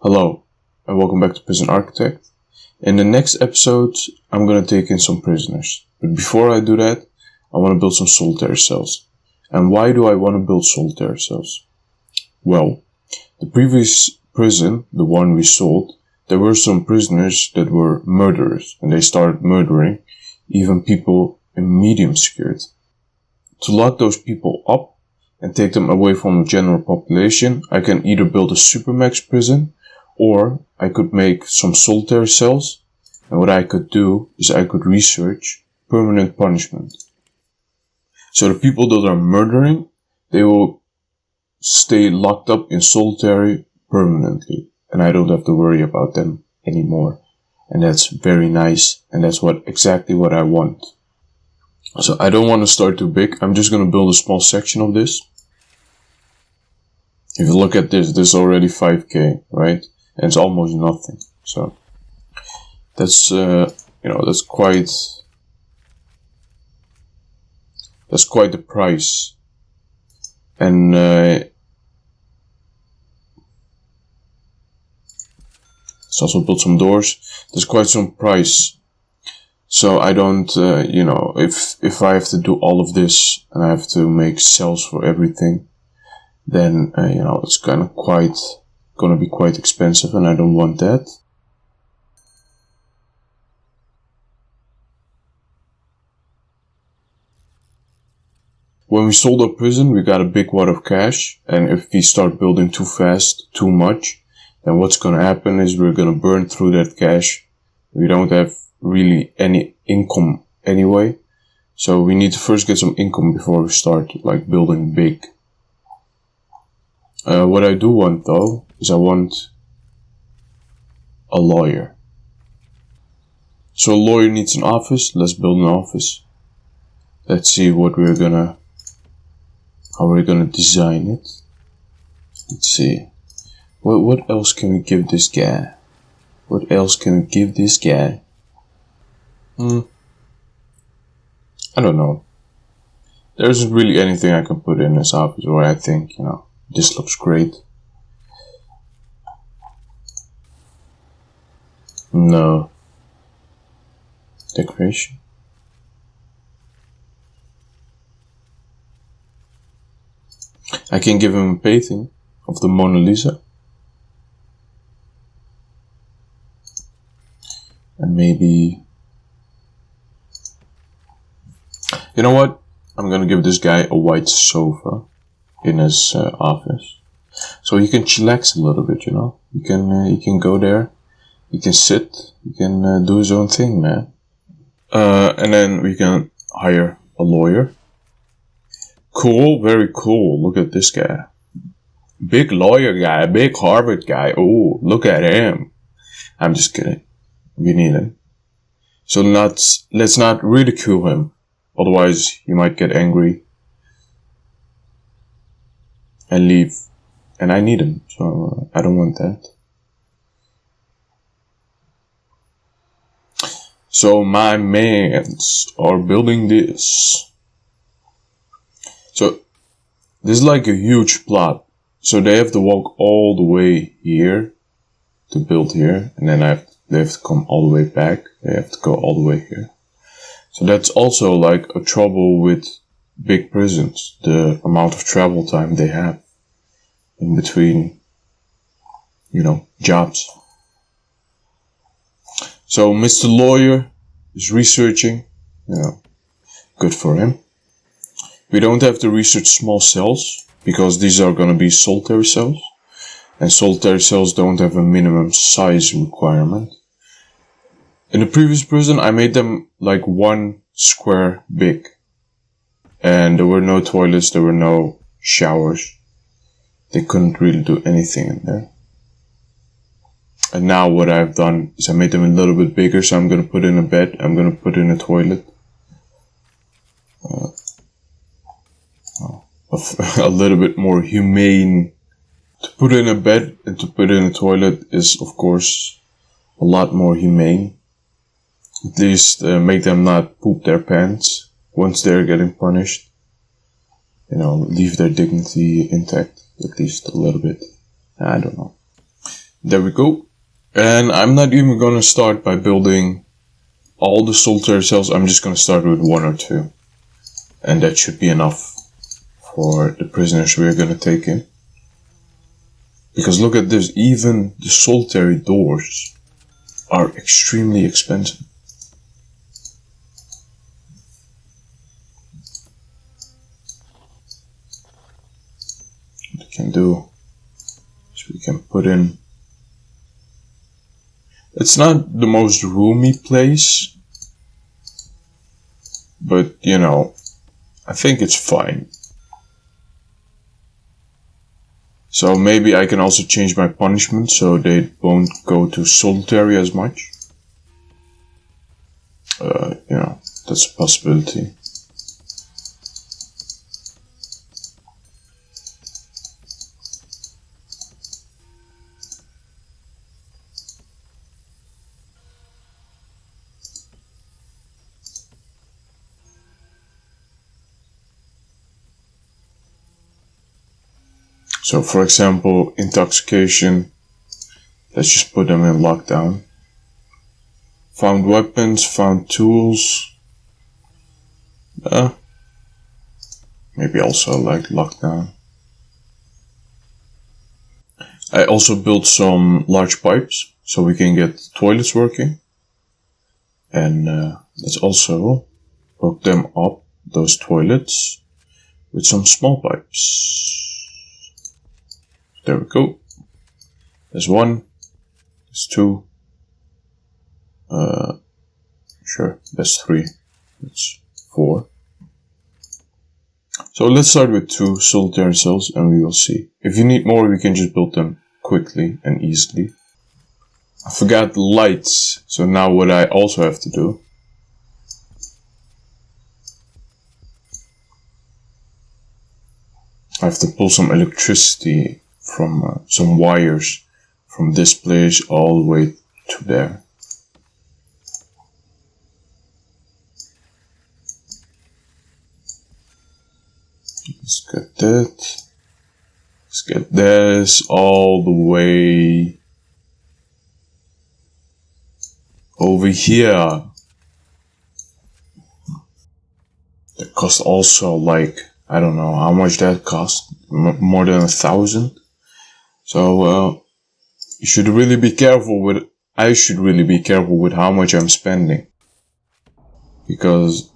Hello, and welcome back to Prison Architect. In the next episode, I'm gonna take in some prisoners. But before I do that, I want to build some solitary cells. And why do I want to build solitary cells? Well, the previous prison, the one we sold, there were some prisoners that were murderers, and they started murdering even people in medium security. To lock those people up and take them away from the general population, I can either build a supermax prison, or I could make some solitary cells, and what I could do is I could research permanent punishment. So the people that are murdering, they will stay locked up in solitary permanently, and I don't have to worry about them anymore. And that's very nice, and that's exactly what I want. So I don't want to start too big. I'm just going to build a small section of this. If you look at this is already 5k, right? And it's almost nothing. So that's that's quite the price. And let's also build some doors. There's quite some price. So I don't, if I have to do all of this and I have to make cells for everything, then, it's gonna be quite expensive, and I don't want that. When we sold our prison, we got a big wad of cash, and if we start building too fast, too much, then what's gonna happen is we're gonna burn through that cash. We don't have really any income anyway, so we need to first get some income before we start building big. What I do want though is I want a lawyer. So a lawyer needs an office. Let's build an office. Let's see how we're gonna design it. Let's see. What else can we give this guy? What else can we give this guy? I don't know. There isn't really anything I can put in this office where I think, this looks great. No. Decoration. I can give him a painting of the Mona Lisa. And maybe... You know what? I'm gonna give this guy a white sofa in his office, so he can chillax a little bit. He can go there, he can sit, he can do his own thing, man. And then we can hire a lawyer. Cool, very cool. Look at this guy, big lawyer guy, big Harvard guy. Oh, look at him. I'm just kidding. We need him. So let's not ridicule him. Otherwise, he might get angry and leave. And I need him, so I don't want that. So my mans are building this. So this is like a huge plot. So they have to walk all the way here to build here. And then they have to come all the way back. They have to go all the way here. So that's also like a trouble with big prisons, the amount of travel time they have in between, jobs. So Mr. Lawyer is researching, good for him. We don't have to research small cells, because these are going to be solitary cells, and solitary cells don't have a minimum size requirement. In the previous prison, I made them like 1 square big. And there were no toilets, there were no showers. They couldn't really do anything in there. And now what I've done is I made them a little bit bigger, so I'm going to put in a bed, I'm going to put in a toilet. A little bit more humane. To put in a bed and to put in a toilet is, of course, a lot more humane. At least make them not poop their pants once they're getting punished. Leave their dignity intact, at least a little bit. I don't know. There we go. And I'm not even gonna start by building all the solitary cells. I'm just gonna start with 1 or 2. And that should be enough for the prisoners we're gonna take in. Because look at this, even the solitary doors are extremely expensive. What we can do is we can put in... It's not the most roomy place, but you know, I think it's fine. So maybe I can also change my punishment so they won't go to solitary as much. You know, that's a possibility. So for example, intoxication, let's just put them in lockdown. Found weapons, found tools. Maybe also like lockdown. I also built some large pipes so we can get toilets working. And let's also hook them up, those toilets, with some small pipes. There we go. There's 1. There's 2. Sure, that's 3. That's 4. So let's start with 2 solitary cells and we will see. If you need more, we can just build them quickly and easily. I forgot the lights, so now what I also have to do I have to pull some electricity from some wires from this place all the way to there. Let's get that. Let's get this all the way over here. That cost also like, I don't know how much that cost, more than 1,000. So you should really be careful with, I should really be careful with how much I'm spending. Because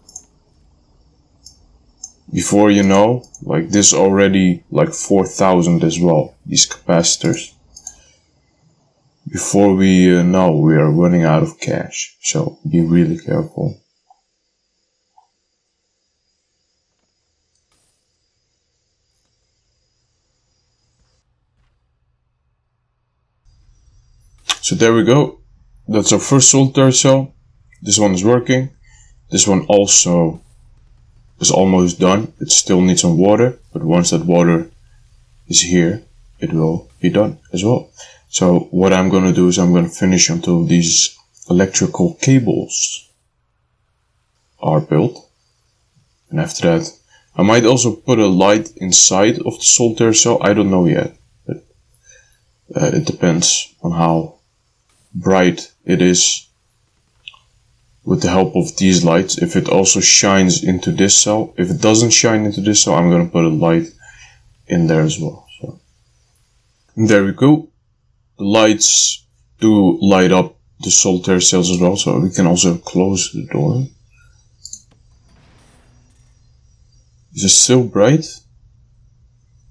before you know, like this already like 4,000 as well, these capacitors. Before we know, we are running out of cash. So be really careful. So there we go. That's our first solitary cell. This one is working. This one also is almost done. It still needs some water, but once that water is here, it will be done as well. So what I'm going to do is I'm going to finish until these electrical cables are built. And after that, I might also put a light inside of the solitary cell. I don't know yet, but it depends on how bright it is with the help of these lights. If it also shines into this cell, if it doesn't shine into this cell, I'm going to put a light in there as well. So and there we go. The lights do light up the solitary cells as well, so we can also close the door. Is it still bright?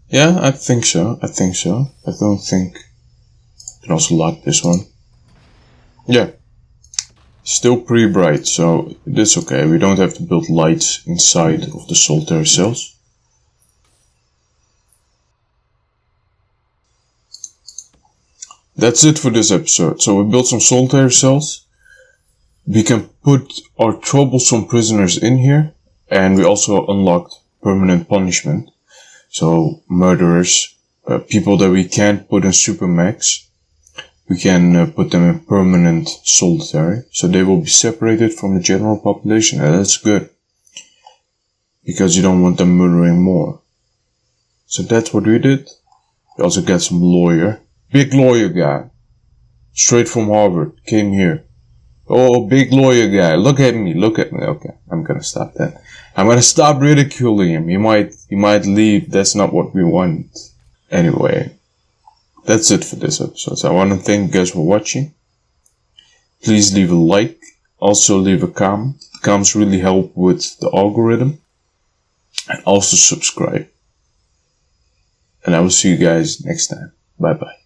Yeah, I think so. I don't think I can also lock this one. Yeah, still pretty bright, so that's okay. We don't have to build lights inside of the solitary cells. That's it for this episode. So we built some solitary cells. We can put our troublesome prisoners in here, and we also unlocked permanent punishment. So murderers, people that we can't put in supermax, we can put them in permanent solitary, so they will be separated from the general population, and that's good, because you don't want them murdering more. So that's what we did. We also got some lawyer, big lawyer guy, straight from Harvard, came here. Oh, big lawyer guy, look at me. Okay, I'm gonna stop that. I'm gonna stop ridiculing him. He might leave. That's not what we want. Anyway, that's it for this episode. So I want to thank you guys for watching. Please leave a like. Also leave a comment. Comments really help with the algorithm. And also subscribe. And I will see you guys next time. Bye bye.